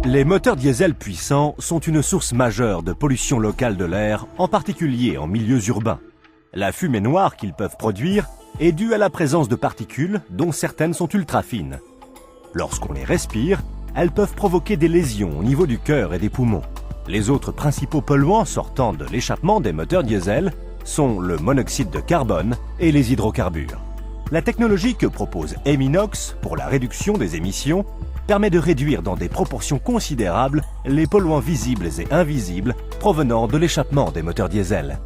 Les moteurs diesel puissants sont une source majeure de pollution locale de l'air, en particulier en milieux urbains. La fumée noire qu'ils peuvent produire est due à la présence de particules dont certaines sont ultra fines. Lorsqu'on les respire, elles peuvent provoquer des lésions au niveau du cœur et des poumons. Les autres principaux polluants sortant de l'échappement des moteurs diesel sont le monoxyde de carbone et les hydrocarbures. La technologie que propose Eminox pour la réduction des émissions permet de réduire dans des proportions considérables les polluants visibles et invisibles provenant de l'échappement des moteurs diesel.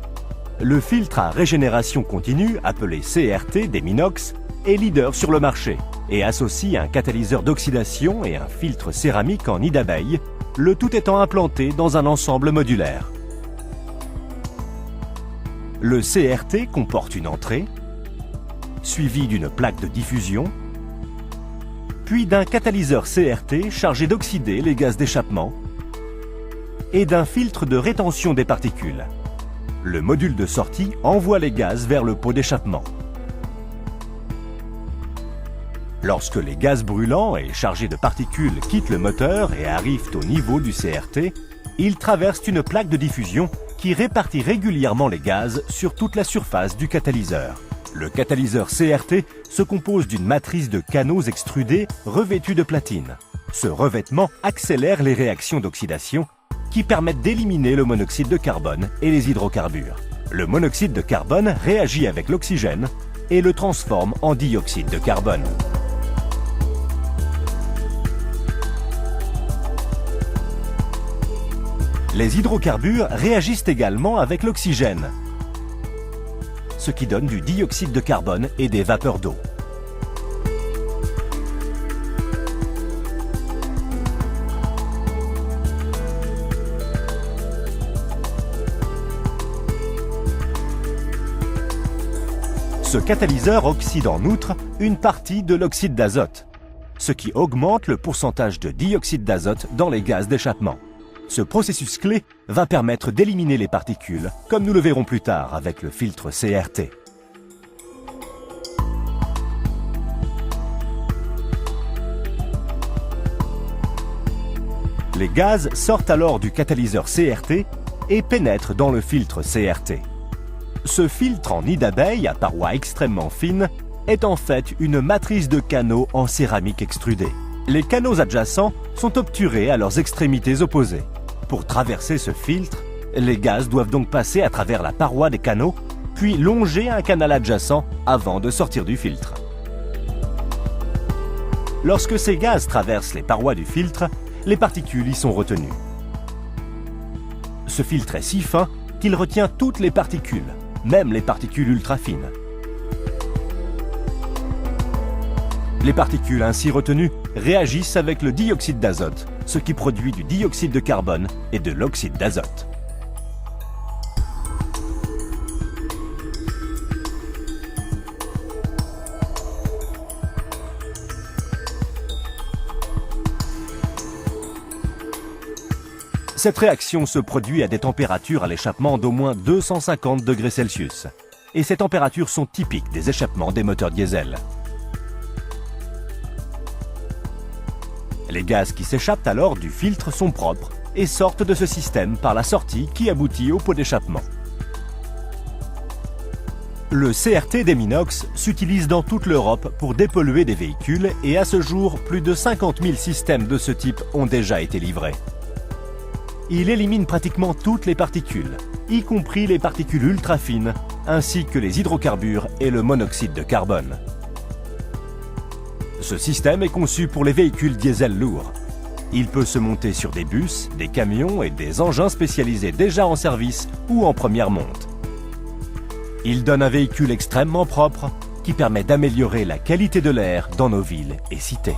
Le filtre à régénération continue, appelé CRT d'Eminox, est leader sur le marché et associe un catalyseur d'oxydation et un filtre céramique en nid d'abeille, le tout étant implanté dans un ensemble modulaire. Le CRT comporte une entrée, suivie d'une plaque de diffusion, puis d'un catalyseur CRT chargé d'oxyder les gaz d'échappement et d'un filtre de rétention des particules. Le module de sortie envoie les gaz vers le pot d'échappement. Lorsque les gaz brûlants et chargés de particules quittent le moteur et arrivent au niveau du CRT, ils traversent une plaque de diffusion qui répartit régulièrement les gaz sur toute la surface du catalyseur. Le catalyseur CRT se compose d'une matrice de canaux extrudés revêtus de platine. Ce revêtement accélère les réactions d'oxydation qui permettent d'éliminer le monoxyde de carbone et les hydrocarbures. Le monoxyde de carbone réagit avec l'oxygène et le transforme en dioxyde de carbone. Les hydrocarbures réagissent également avec l'oxygène, ce qui donne du dioxyde de carbone et des vapeurs d'eau. Ce catalyseur oxyde en outre une partie de l'oxyde d'azote, ce qui augmente le pourcentage de dioxyde d'azote dans les gaz d'échappement. Ce processus clé va permettre d'éliminer les particules, comme nous le verrons plus tard avec le filtre CRT. Les gaz sortent alors du catalyseur CRT et pénètrent dans le filtre CRT. Ce filtre en nid d'abeille à parois extrêmement fines est en fait une matrice de canaux en céramique extrudée. Les canaux adjacents sont obturés à leurs extrémités opposées. Pour traverser ce filtre, les gaz doivent donc passer à travers la paroi des canaux, puis longer un canal adjacent avant de sortir du filtre. Lorsque ces gaz traversent les parois du filtre, les particules y sont retenues. Ce filtre est si fin qu'il retient toutes les particules, même les particules ultra fines. Les particules ainsi retenues réagissent avec le dioxyde d'azote, ce qui produit du dioxyde de carbone et de l'oxyde d'azote. Cette réaction se produit à des températures à l'échappement d'au moins 250 degrés Celsius. Et ces températures sont typiques des échappements des moteurs diesel. Les gaz qui s'échappent alors du filtre sont propres et sortent de ce système par la sortie qui aboutit au pot d'échappement. Le CRT d'Eminox s'utilise dans toute l'Europe pour dépolluer des véhicules et à ce jour, plus de 50 000 systèmes de ce type ont déjà été livrés. Il élimine pratiquement toutes les particules, y compris les particules ultra fines, ainsi que les hydrocarbures et le monoxyde de carbone. Ce système est conçu pour les véhicules diesel lourds. Il peut se monter sur des bus, des camions et des engins spécialisés déjà en service ou en première monte. Il donne un véhicule extrêmement propre qui permet d'améliorer la qualité de l'air dans nos villes et cités.